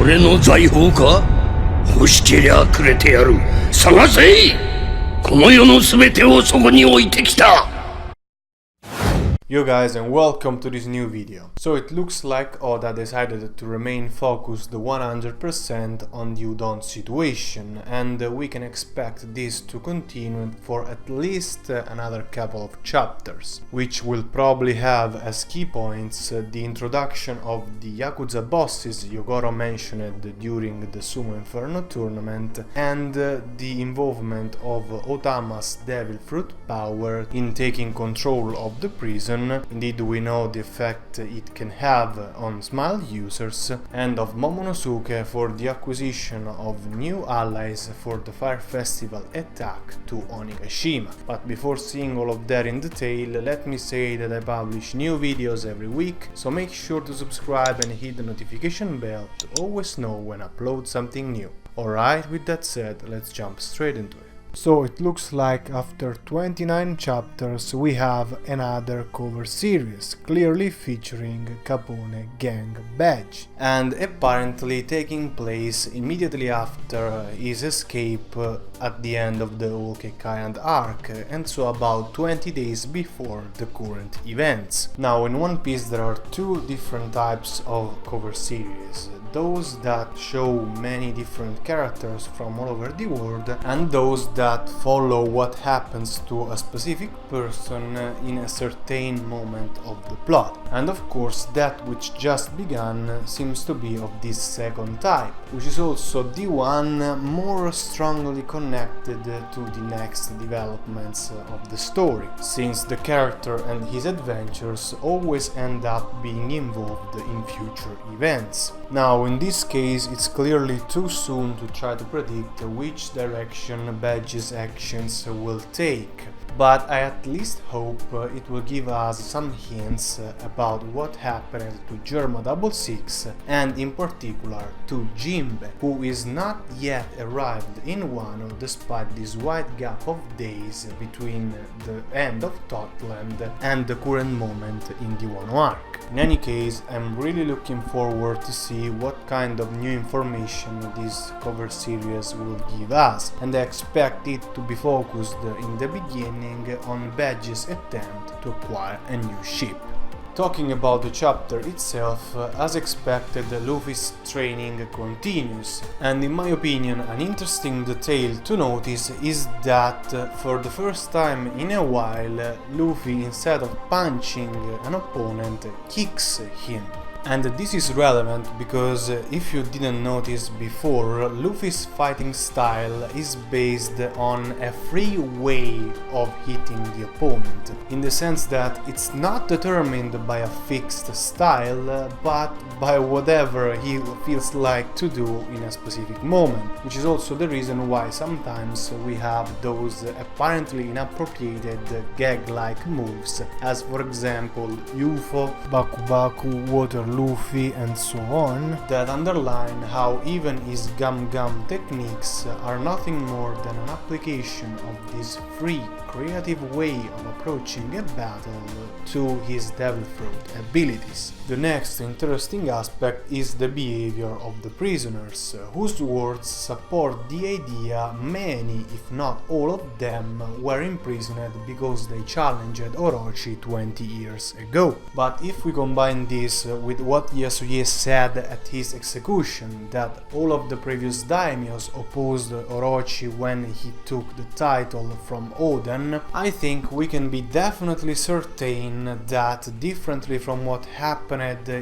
俺の財宝か？欲しけりゃくれてやる。探せ！この世のすべてをそこに置いてきた。Yo guys, and welcome to this new video. So it looks like Oda decided to remain focused 100% on the Udon situation, and we can expect this to continue for at least another couple of chapters, which will probably have as key points the introduction of the Yakuza bosses Yogoro mentioned during the Sumo Inferno tournament, and the involvement of Otama's devil fruit power in taking control of the prison. Indeed, we know the effect it can have on Smile users, and of Momonosuke for the acquisition of new allies for the Fire Festival attack to Onigashima. But before seeing all of that in detail, let me say that I publish new videos every week, so make sure to subscribe and hit the notification bell to always know when I upload something new. Alright, with that said, let's jump straight into it. So it looks like after 29 chapters we have another cover series, clearly featuring Capone gang badge, and apparently taking place immediately after his escape at the end of the Whole-Cake Island arc, and so about 20 days before the current events. Now in One Piece there are two different types of cover series. Those that show many different characters from all over the world, and those that follow what happens to a specific person in a certain moment of the plot. And of course that which just began seems to be of this second type, which is also the one more strongly connected to the next developments of the story, since the character and his adventures always end up being involved in future events. Now in this case it's clearly too soon to try to predict which direction Badge's actions will take, but I at least hope it will give us some hints about what happened to Germa 66 and in particular to Jinbe, who is not yet arrived in Wano despite this wide gap of days between the end of Totland and the current moment in the Wano arc. In any case, I'm really looking forward to see what kind of new information this cover series will give us, and I expect it to be focused in the beginning on Badge's attempt to acquire a new ship. Talking about the chapter itself, as expected, Luffy's training continues, and in my opinion an interesting detail to notice is that for the first time in a while Luffy, instead of punching an opponent, kicks him. And this is relevant because if you didn't notice before, Luffy's fighting style is based on a free way of hitting the opponent, in the sense that it's not determined by a fixed style, but by whatever he feels like to do in a specific moment, which is also the reason why sometimes we have those apparently inappropriated gag-like moves, as for example UFO, Baku Baku, Water Luffy and so on, that underline how even his Gum Gum techniques are nothing more than an application of this free, creative way of approaching a battle to his Devil Fruit abilities. The next interesting aspect is the behavior of the prisoners, whose words support the idea many, if not all of them, were imprisoned because they challenged Orochi 20 years ago. But if we combine this with what Yasuye said at his execution, that all of the previous daimyos opposed Orochi when he took the title from Oden, I think we can be definitely certain that, differently from what happened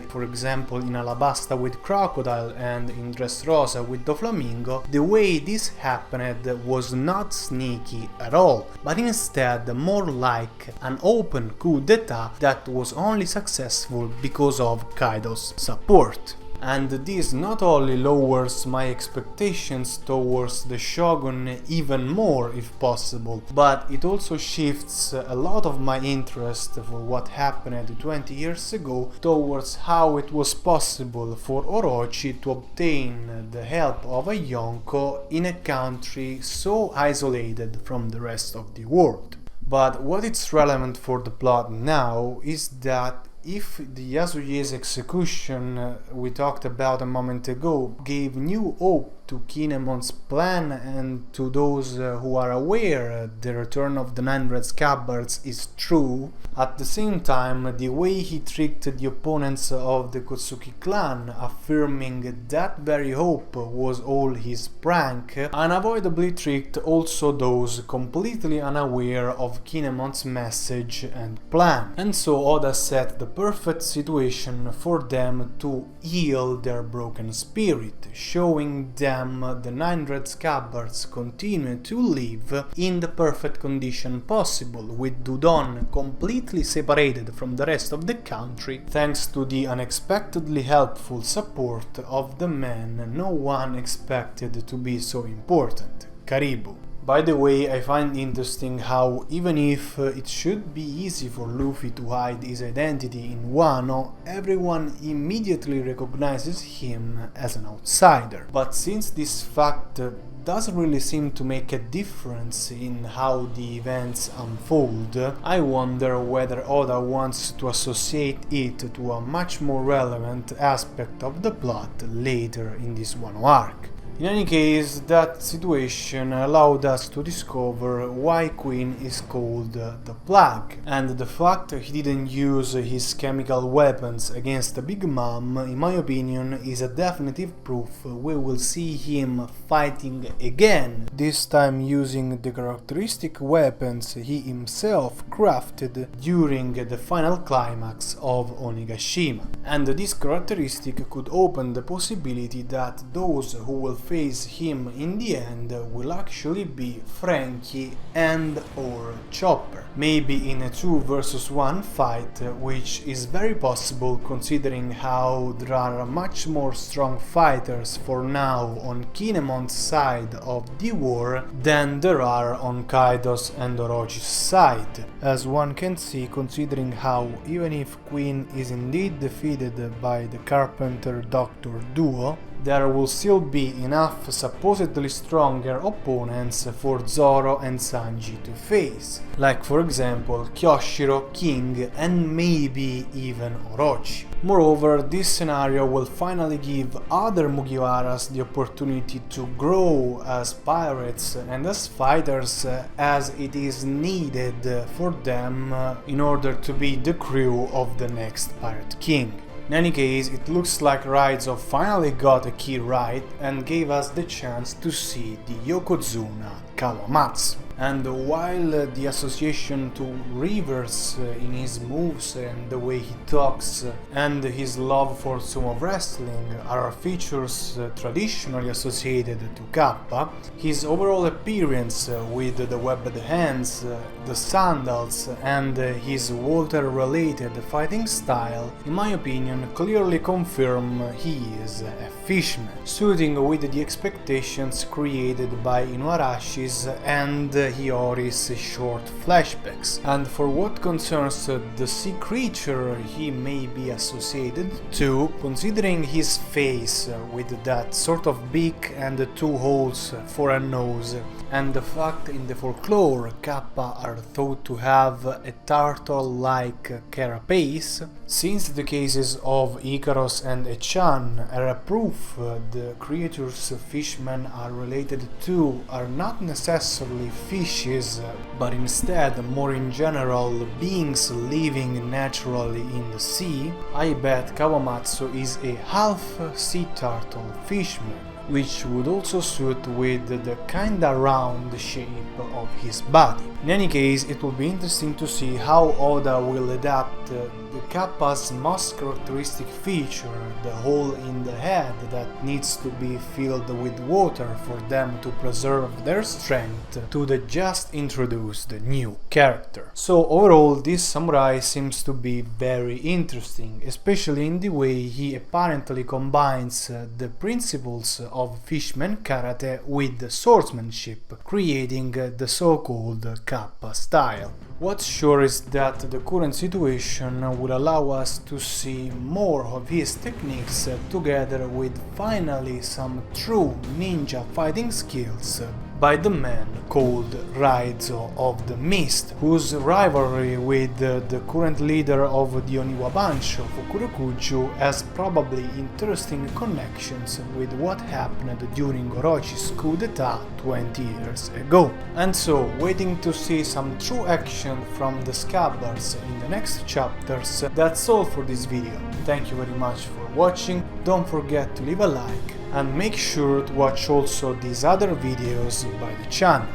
for example in Alabasta with Crocodile and in Dressrosa with Doflamingo, the way this happened was not sneaky at all, but instead more like an open coup d'etat that was only successful because of Kaido's support. And this not only lowers my expectations towards the Shogun even more if possible, but it also shifts a lot of my interest for what happened 20 years ago towards how it was possible for Orochi to obtain the help of a Yonko in a country so isolated from the rest of the world. But what is relevant for the plot now is that if the Yasuye's execution we talked about a moment ago gave new hope to Kinemon's plan and to those who are aware the return of the Nine Red Scabbards is true, at the same time the way he tricked the opponents of the Kotsuki clan, affirming that very hope was all his prank, unavoidably tricked also those completely unaware of Kinemon's message and plan. And so Oda set the perfect situation for them to heal their broken spirit, showing them the Nine Red Scabbards continue to live in the perfect condition possible, with Udon completely separated from the rest of the country thanks to the unexpectedly helpful support of the man no one expected to be so important, Karibu. By the way, I find interesting how, even if it should be easy for Luffy to hide his identity in Wano, everyone immediately recognizes him as an outsider. But since this fact doesn't really seem to make a difference in how the events unfold, I wonder whether Oda wants to associate it to a much more relevant aspect of the plot later in this Wano arc. In any case, that situation allowed us to discover why Queen is called the Plague, and the fact he didn't use his chemical weapons against the Big Mom, in my opinion, is a definitive proof we will see him fighting again, this time using the characteristic weapons he himself crafted during the final climax of Onigashima. And this characteristic could open the possibility that those who will face him in the end will actually be Frankie and or Chopper, maybe in a 2 versus 1 fight, which is very possible considering how there are much more strong fighters for now on Kinemon's side of the war than there are on Kaido's and Orochi's side, as one can see considering how, even if Queen is indeed defeated by the Carpenter-Doctor duo, there will still be enough supposedly stronger opponents for Zoro and Sanji to face, like for example Kyoshiro, King and maybe even Orochi. Moreover, this scenario will finally give other Mugiwaras the opportunity to grow as pirates and as fighters as it is needed for them in order to be the crew of the next Pirate King. In any case, it looks like Raizo finally got a key right and gave us the chance to see the Yokozuna Kawamatsu. And while the association to rivers in his moves and the way he talks and his love for sumo wrestling are features traditionally associated to Kappa, his overall appearance with the webbed hands, the sandals and his water-related fighting style, in my opinion, clearly confirm he is a fishman, suiting with the expectations created by Inuarashi's and Hiyori's short flashbacks. And for what concerns the sea creature he may be associated to, considering his face with that sort of beak and the 2 holes for a nose, and the fact in the folklore Kappa are thought to have a turtle-like carapace, since the cases of Ikaros and Echan are a proof the creatures fishmen are related to are not necessarily fishes, but instead more in general beings living naturally in the sea, I bet Kawamatsu is a half sea turtle fishman, which would also suit with the kinda round shape of his body. In any case, it will be interesting to see how Oda will adapt the Kappa's most characteristic feature, the hole in the head that needs to be filled with water for them to preserve their strength, to the just introduced new character. So overall, this samurai seems to be very interesting, especially in the way he apparently combines the principles of Fishman karate with swordsmanship, creating the so-called Kappa style. What's sure is that the current situation will allow us to see more of his techniques together with finally some true ninja fighting skills by the man called Raizo of the Mist, whose rivalry with the current leader of the Oniwa Bansho, Fukurokuju, has probably interesting connections with what happened during Orochi's coup d'etat 20 years ago. And so, waiting to see some true action from the Scabbards in the next chapters, that's all for this video. Thank you very much for watching, don't forget to leave a like, and make sure to watch also these other videos by the channel.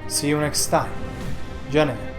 See you next time. Janne.